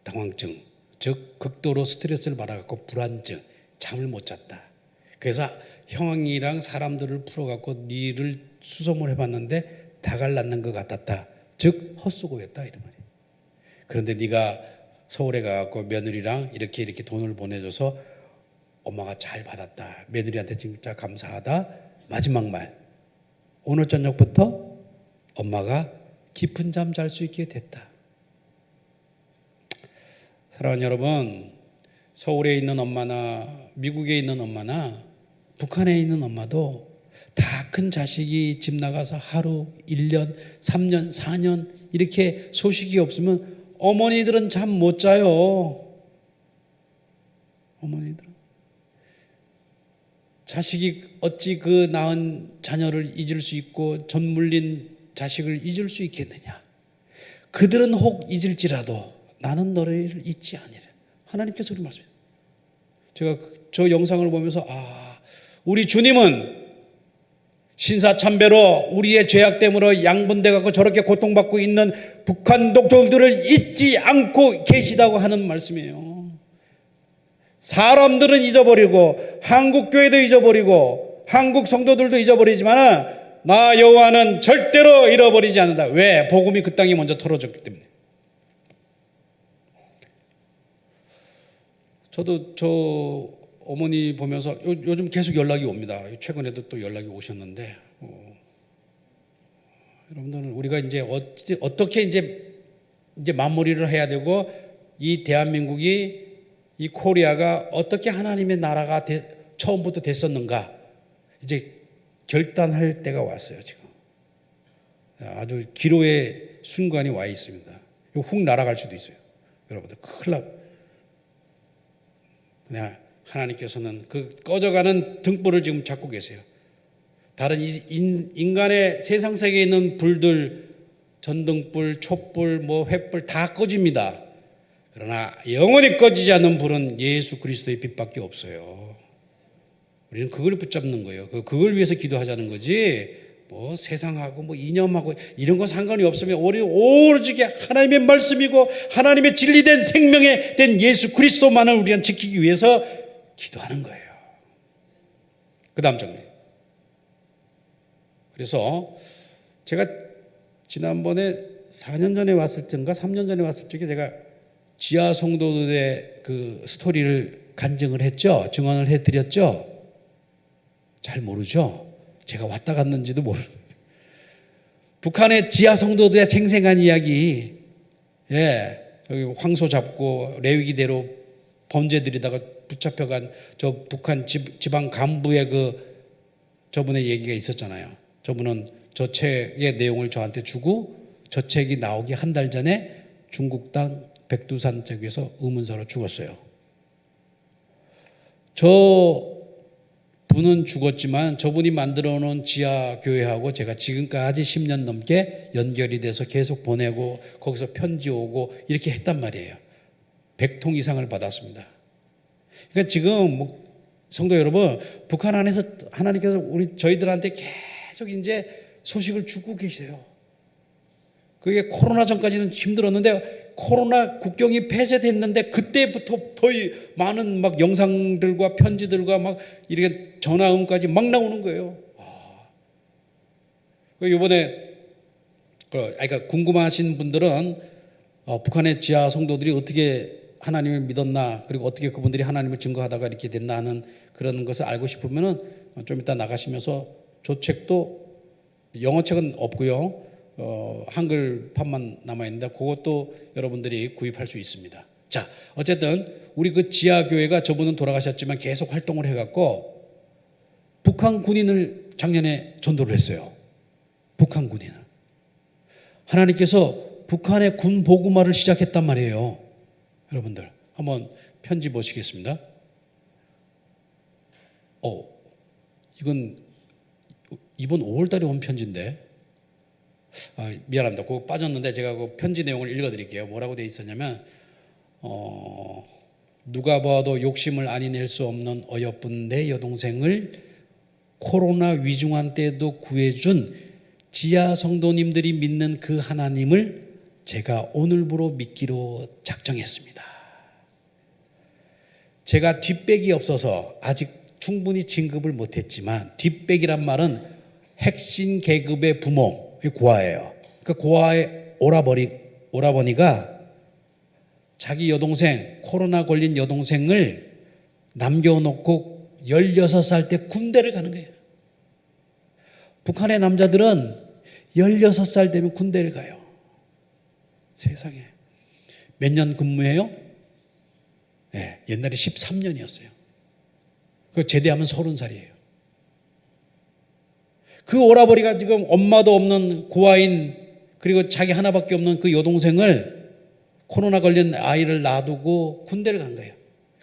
A: 당황증, 즉 극도로 스트레스를 받아갖고 불안증, 잠을 못 잤다. 그래서 형이랑 사람들을 풀어갖고 니를 수소문 해봤는데 닭을 낳는 것 같았다. 즉 헛수고였다 이런 말이에요. 그런데 네가 서울에 가갖고 며느리랑 이렇게 돈을 보내줘서 엄마가 잘 받았다. 며느리한테 진짜 감사하다. 마지막 말. 오늘 저녁부터 엄마가 깊은 잠 잘 수 있게 됐다. 사랑하는 여러분, 서울에 있는 엄마나 미국에 있는 엄마나 북한에 있는 엄마도 다 큰 자식이 집 나가서 하루, 1년, 3년, 4년 이렇게 소식이 없으면 어머니들은 잠 못 자요. 어머니들은. 자식이 어찌 그 낳은 자녀를 잊을 수 있고 전 물린 자식을 잊을 수 있겠느냐. 그들은 혹 잊을지라도 나는 너를 잊지 아니라. 하나님께서 우리 말씀해요. 제가 저 영상을 보면서 우리 주님은 신사참배로 우리의 죄악 때문에 양분돼 갖고 저렇게 고통받고 있는 북한 독종들을 잊지 않고 계시다고 하는 말씀이에요. 사람들은 잊어버리고 한국 교회도 잊어버리고 한국 성도들도 잊어버리지만 나 여호와는 절대로 잃어버리지 않는다. 왜? 복음이 그 땅에 먼저 털어졌기 때문에. 저도 저 어머니 보면서 요즘 계속 연락이 옵니다. 최근에도 또 연락이 오셨는데 여러분들 우리가 이제 어떻게 이제 맞벌이를 해야 되고 이 대한민국이 이 코리아가 어떻게 하나님의 나라가 처음부터 됐었는가 이제 결단할 때가 왔어요. 지금 아주 기로의 순간이 와 있습니다. 훅 날아갈 수도 있어요. 여러분들 큰일 나. 하나님께서는 그 꺼져가는 등불을 지금 잡고 계세요. 다른 인간의 세상 세계에 있는 불들, 전등불, 촛불, 횃불 다 꺼집니다. 그러나 영원히 꺼지지 않는 불은 예수 그리스도의 빛밖에 없어요. 우리는 그걸 붙잡는 거예요. 그걸 위해서 기도하자는 거지. 세상하고 이념하고 이런 거 상관이 없으면 오로지 하나님의 말씀이고 하나님의 진리된 생명에 된 예수 그리스도만을 우리는 지키기 위해서 기도하는 거예요. 그 다음 장면. 그래서 제가 지난번에 4년 전에 왔을 때인가 3년 전에 왔을 적에 제가 지하 성도들의 그 스토리를 간증을 했죠. 증언을 해드렸죠. 잘 모르죠. 제가 왔다 갔는지도 모르는 북한의 지하 성도들의 생생한 이야기. 여기 황소 잡고 레위기대로 범죄들이다가 붙잡혀간 저 북한 지방 간부의 저분의 얘기가 있었잖아요. 저분은 저 책의 내용을 저한테 주고 저 책이 나오기 한 달 전에 중국 땅 백두산 쪽에서 의문사로 죽었어요. 저 분은 죽었지만 저분이 만들어 놓은 지하 교회하고 제가 지금까지 10년 넘게 연결이 돼서 계속 보내고 거기서 편지 오고 이렇게 했단 말이에요. 100통 이상을 받았습니다. 그러니까 지금 성도 여러분, 북한 안에서 하나님께서 저희들한테 계속 이제 소식을 주고 계세요. 그게 코로나 전까지는 힘들었는데 코로나 국경이 폐쇄됐는데 그때부터 더 많은 영상들과 편지들과 이렇게 전화음까지 막 나오는 거예요. 이번에 그러니까 궁금하신 분들은 북한의 지하 성도들이 어떻게 하나님을 믿었나 그리고 어떻게 그분들이 하나님을 증거하다가 이렇게 됐나 하는 그런 것을 알고 싶으면은 좀 이따 나가시면서 저 책도 영어 책은 없고요. 한글판만 남아있는데 그것도 여러분들이 구입할 수 있습니다. 자, 어쨌든 우리 그 지하교회가 저분은 돌아가셨지만 계속 활동을 해갖고 북한 군인을 작년에 전도를 했어요. 북한 군인을. 하나님께서 북한의 군 복음화를 시작했단 말이에요. 여러분들 한번 편지 보시겠습니다. 이건 이번 5월 달에 온 편지인데 미안합니다. 그거 빠졌는데 제가 그 편지 내용을 읽어드릴게요. 뭐라고 되어 있었냐면 누가 봐도 욕심을 아니낼 수 없는 어여쁜 내 여동생을 코로나 위중한 때도 구해준 지하 성도님들이 믿는 그 하나님을 제가 오늘부로 믿기로 작정했습니다. 제가 뒷백이 없어서 아직 충분히 진급을 못했지만 뒷백이란 말은 핵심 계급의 부모, 고아예요. 그러니까 고아의 오라버니가 자기 여동생, 코로나 걸린 여동생을 남겨놓고 16살 때 군대를 가는 거예요. 북한의 남자들은 16살 되면 군대를 가요. 세상에. 몇 년 근무해요? 네, 옛날에 13년이었어요. 그 제대하면 30살이에요. 그 오라버니가 지금 엄마도 없는 고아인, 그리고 자기 하나밖에 없는 그 여동생을, 코로나 걸린 아이를 놔두고 군대를 간 거예요.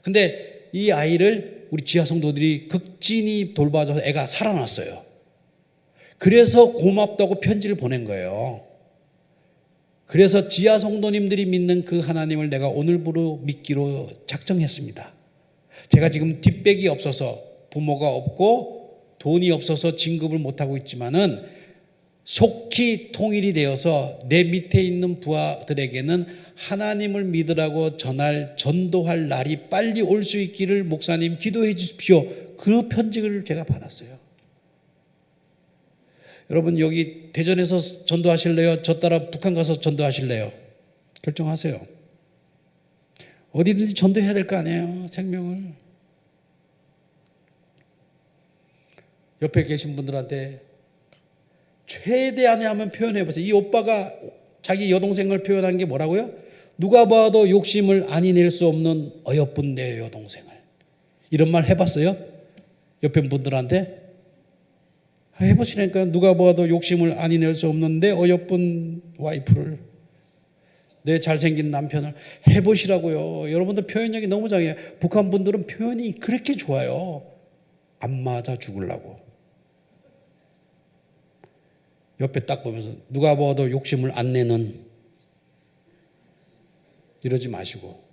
A: 근데 이 아이를 우리 지하 성도들이 극진히 돌봐줘서 애가 살아났어요. 그래서 고맙다고 편지를 보낸 거예요. 그래서 지하 성도님들이 믿는 그 하나님을 내가 오늘부로 믿기로 작정했습니다. 제가 지금 뒷백이 없어서, 부모가 없고 돈이 없어서 진급을 못하고 있지만은 속히 통일이 되어서 내 밑에 있는 부하들에게는 하나님을 믿으라고 전도할 날이 빨리 올 수 있기를 목사님 기도해 주십시오. 그 편지를 제가 받았어요. 여러분, 여기 대전에서 전도하실래요? 저 따라 북한 가서 전도하실래요? 결정하세요. 어디든지 전도해야 될 거 아니에요, 생명을. 옆에 계신 분들한테 최대한의 한번 표현해 보세요. 이 오빠가 자기 여동생을 표현한 게 뭐라고요? 누가 봐도 욕심을 아니낼 수 없는 어여쁜 내 여동생을. 이런 말 해봤어요? 옆에 분들한테? 해보시니까 누가 봐도 욕심을 아니낼 수 없는 내 어여쁜 와이프를, 내 잘생긴 남편을 해보시라고요. 여러분들 표현력이 너무 장해요. 북한 분들은 표현이 그렇게 좋아요. 안 맞아 죽으려고. 옆에 딱 보면서 누가 봐도 욕심을 안 내는, 이러지 마시고.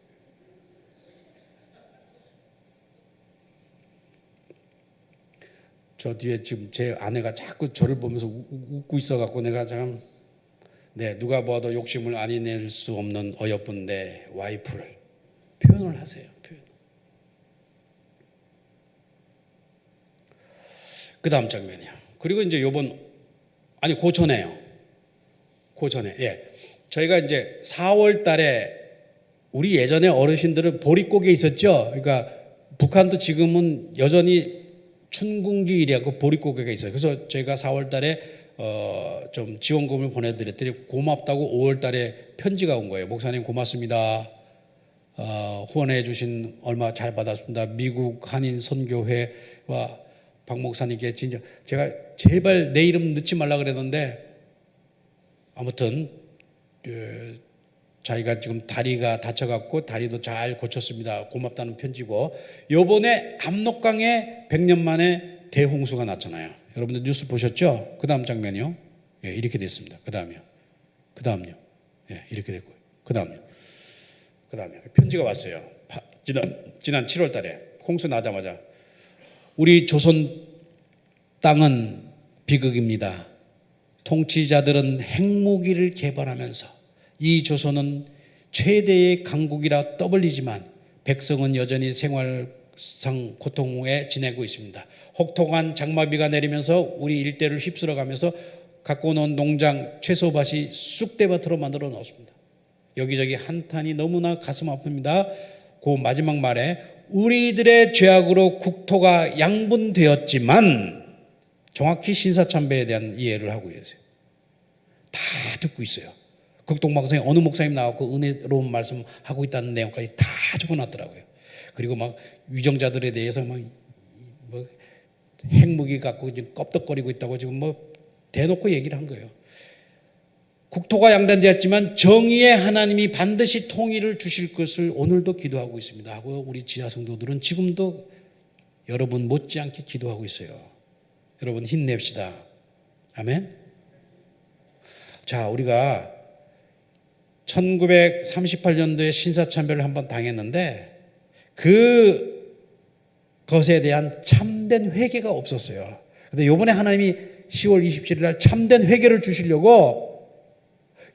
A: 저 뒤에 지금 제 아내가 자꾸 저를 보면서 웃고 있어갖고 내가 참, 네, 누가 봐도 욕심을 아니낼 수 없는 어여쁜 내 와이프를 표현을 하세요. 표현. 그 다음 장면이요. 그리고 이제 고전에요. 고전에. 예. 저희가 이제 4월 달에, 우리 예전에 어르신들은 보릿고개 있었죠. 그러니까 북한도 지금은 여전히 춘궁기일이라고 보릿고개가 있어요. 그래서 저희가 4월 달에 좀 지원금을 보내드렸더니 고맙다고 5월 달에 편지가 온 거예요. 목사님 고맙습니다. 후원해 주신 얼마 잘 받았습니다. 미국 한인 선교회와 박 목사님께 진짜 제가 제발 내 이름 넣지 말라 그랬는데, 아무튼 자기가 지금 다리가 다쳐갖고 다리도 잘 고쳤습니다. 고맙다는 편지고, 요번에 압록강에 100년 만에 대홍수가 났잖아요. 여러분들 뉴스 보셨죠? 그 다음 장면이요. 예, 이렇게 됐습니다. 그 다음이요. 그 다음요. 예, 이렇게 됐고요. 그 다음요. 그 다음에 편지가 왔어요. 지난 7월 달에 홍수 나자마자. 우리 조선 땅은 비극입니다. 통치자들은 핵무기를 개발하면서 이 조선은 최대의 강국이라 떠벌리지만 백성은 여전히 생활상 고통에 지내고 있습니다. 혹독한 장마비가 내리면서 우리 일대를 휩쓸어가면서 갖고 놓은 농장 채소밭이 쑥대밭으로 만들어 놓습니다. 여기저기 한탄이 너무나 가슴 아픕니다. 그 마지막 말에 우리들의 죄악으로 국토가 양분되었지만, 정확히 신사참배에 대한 이해를 하고 계세요. 다 듣고 있어요. 극동방송에 어느 목사님 나왔고 은혜로운 말씀 하고 있다는 내용까지 다 적어놨더라고요. 그리고 막 위정자들에 대해서 막 핵무기 갖고 지금 껍덕거리고 있다고 지금 대놓고 얘기를 한 거예요. 국토가 양단되었지만 정의의 하나님이 반드시 통일을 주실 것을 오늘도 기도하고 있습니다 하고, 우리 지하 성도들은 지금도 여러분 못지않게 기도하고 있어요. 여러분 힘냅시다. 아멘. 자, 우리가 1938년도에 신사참배를 한번 당했는데 그것에 대한 참된 회개가 없었어요. 그런데 이번에 하나님이 10월 27일 날 참된 회개를 주시려고,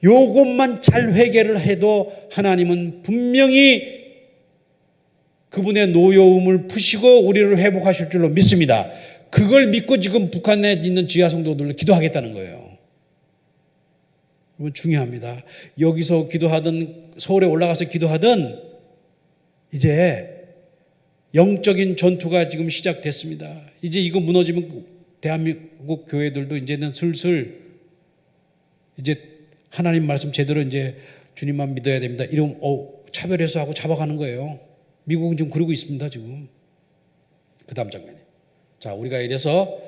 A: 요것만 잘 회개를 해도 하나님은 분명히 그분의 노여움을 푸시고 우리를 회복하실 줄로 믿습니다. 그걸 믿고 지금 북한에 있는 지하 성도들을 기도하겠다는 거예요. 여러분 중요합니다. 여기서 기도하든 서울에 올라가서 기도하든 이제 영적인 전투가 지금 시작됐습니다. 이제 이거 무너지면 대한민국 교회들도 이제는 슬슬 이제 하나님 말씀 제대로 이제 주님만 믿어야 됩니다. 이런 차별해서 하고 잡아가는 거예요. 미국은 지금 그러고 있습니다. 지금. 그 다음 장면에. 자, 우리가 이래서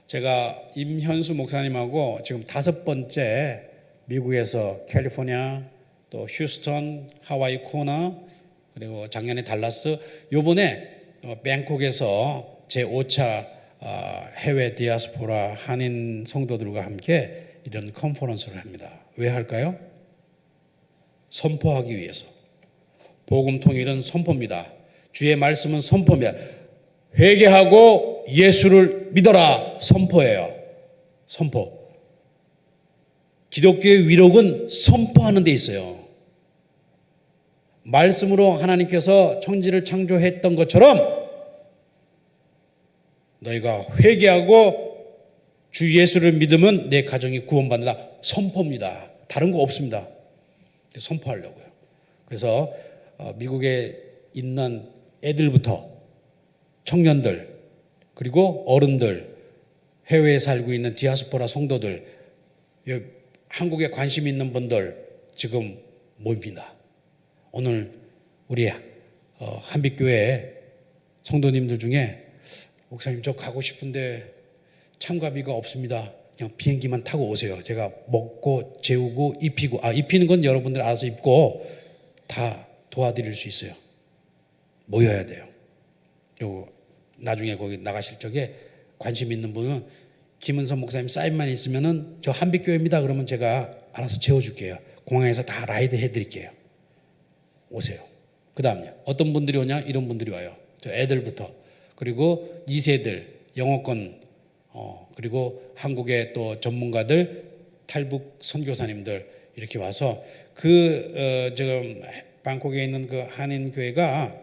A: 제가 임현수 목사님하고 지금 5번째 미국에서 캘리포니아, 또 휴스턴, 하와이 코나, 그리고 작년에 달라스, 요번에 뱅콕에서 제5차 해외 디아스포라 한인 성도들과 함께 이런 컨퍼런스를 합니다. 왜 할까요? 선포하기 위해서. 복음 통일은 선포입니다. 주의 말씀은 선포입니다. 회개하고 예수를 믿어라. 선포예요. 선포. 기독교의 위력은 선포하는 데 있어요. 말씀으로 하나님께서 천지를 창조했던 것처럼 너희가 회개하고 주 예수를 믿으면 내 가정이 구원받는다. 선포입니다. 다른 거 없습니다. 선포하려고요. 그래서 미국에 있는 애들부터 청년들 그리고 어른들, 해외에 살고 있는 디아스포라 성도들, 한국에 관심 있는 분들 지금 모입니다. 오늘 우리 한빛교회 성도님들 중에 목사님 저 가고 싶은데 참가비가 없습니다. 그냥 비행기만 타고 오세요. 제가 먹고 재우고 입히고, 입히는 건 여러분들 알아서 입고 다 도와드릴 수 있어요. 모여야 돼요. 요 나중에 거기 나가실 적에 관심 있는 분은 김은선 목사님 사인만 있으면은 저 한빛교회입니다. 그러면 제가 알아서 재워줄게요. 공항에서 다 라이드 해드릴게요. 오세요. 그 다음요. 어떤 분들이 오냐? 이런 분들이 와요. 저 애들부터. 그리고 2세들, 영어권, 그리고 한국의 또 전문가들, 탈북 선교사님들 이렇게 와서 지금 방콕에 있는 그 한인교회가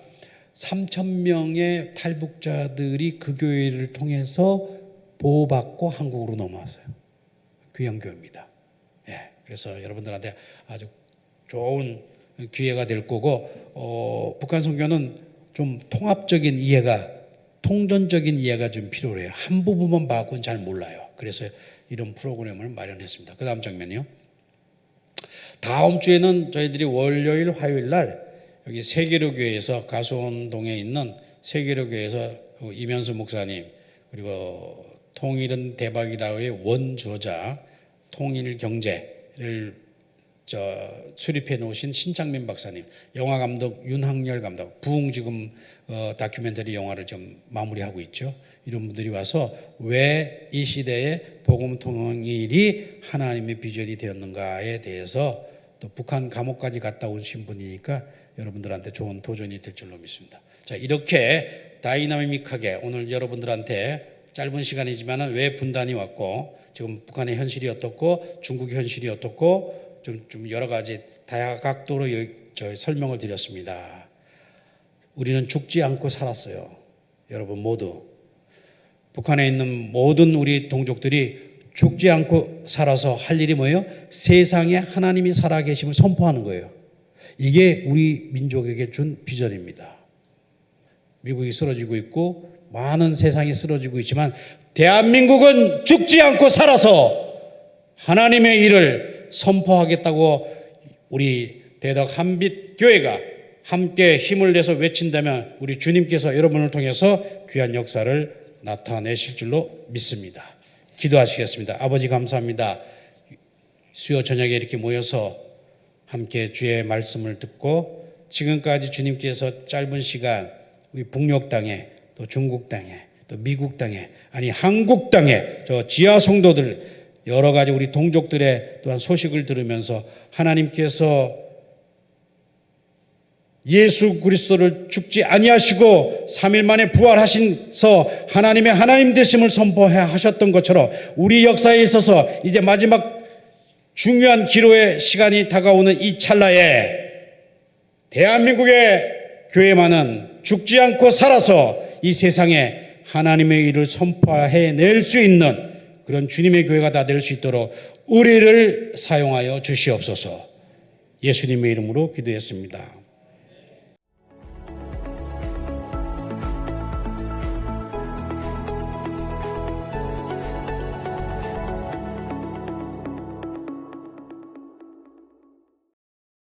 A: 3,000명의 탈북자들이 그 교회를 통해서 보호받고 한국으로 넘어왔어요. 귀한 교회입니다. 예, 그래서 여러분들한테 아주 좋은 기회가 될 거고, 북한 선교는 좀 통합적인 이해가, 통전적인 이해가 좀 필요해요. 한 부분만 봐고는 잘 몰라요. 그래서 이런 프로그램을 마련했습니다. 그 다음 장면이요. 다음 주에는 저희들이 월요일, 화요일 날 여기 세계로교회에서 가수원동에 있는 세계로교회에서 임현수 목사님, 그리고 통일은 대박이라의 원저자 통일경제를 수립해 놓으신 신창민 박사님, 영화감독 윤학열 감독, 부흥 지금 다큐멘터리 영화를 좀 마무리하고 있죠. 이런 분들이 와서 왜 이 시대에 복음 통일이 하나님의 비전이 되었는가에 대해서, 또 북한 감옥까지 갔다 오신 분이니까 여러분들한테 좋은 도전이 될 줄로 믿습니다. 자, 이렇게 다이나믹하게 오늘 여러분들한테 짧은 시간이지만 왜 분단이 왔고, 지금 북한의 현실이 어떻고, 중국의 현실이 어떻고, 좀 여러 가지 다각도로 설명을 드렸습니다. 우리는 죽지 않고 살았어요. 여러분 모두. 북한에 있는 모든 우리 동족들이 죽지 않고 살아서 할 일이 뭐예요? 세상에 하나님이 살아계심을 선포하는 거예요. 이게 우리 민족에게 준 비전입니다. 미국이 쓰러지고 있고 많은 세상이 쓰러지고 있지만 대한민국은 죽지 않고 살아서 하나님의 일을 선포하겠다고 우리 대덕 한빛교회가 함께 힘을 내서 외친다면 우리 주님께서 여러분을 통해서 귀한 역사를 나타내실 줄로 믿습니다. 기도하시겠습니다. 아버지 감사합니다. 수요 저녁에 이렇게 모여서 함께 주의 말씀을 듣고 지금까지 주님께서 짧은 시간 우리 북녘 땅에, 또 중국 땅에, 또 미국 땅에, 아니 한국 땅에 저 지하 성도들 여러 가지 우리 동족들의 또한 소식을 들으면서 하나님께서 예수 그리스도를 죽지 아니하시고 3일 만에 부활하신서 하나님의 하나님 되심을 선포하셨던 것처럼 우리 역사에 있어서 이제 마지막 중요한 기로의 시간이 다가오는 이 찰나에 대한민국의 교회만은 죽지 않고 살아서 이 세상에 하나님의 일을 선포해낼 수 있는 그런 주님의 교회가 다 될 수 있도록 우리를 사용하여 주시옵소서. 예수님의 이름으로 기도했습니다.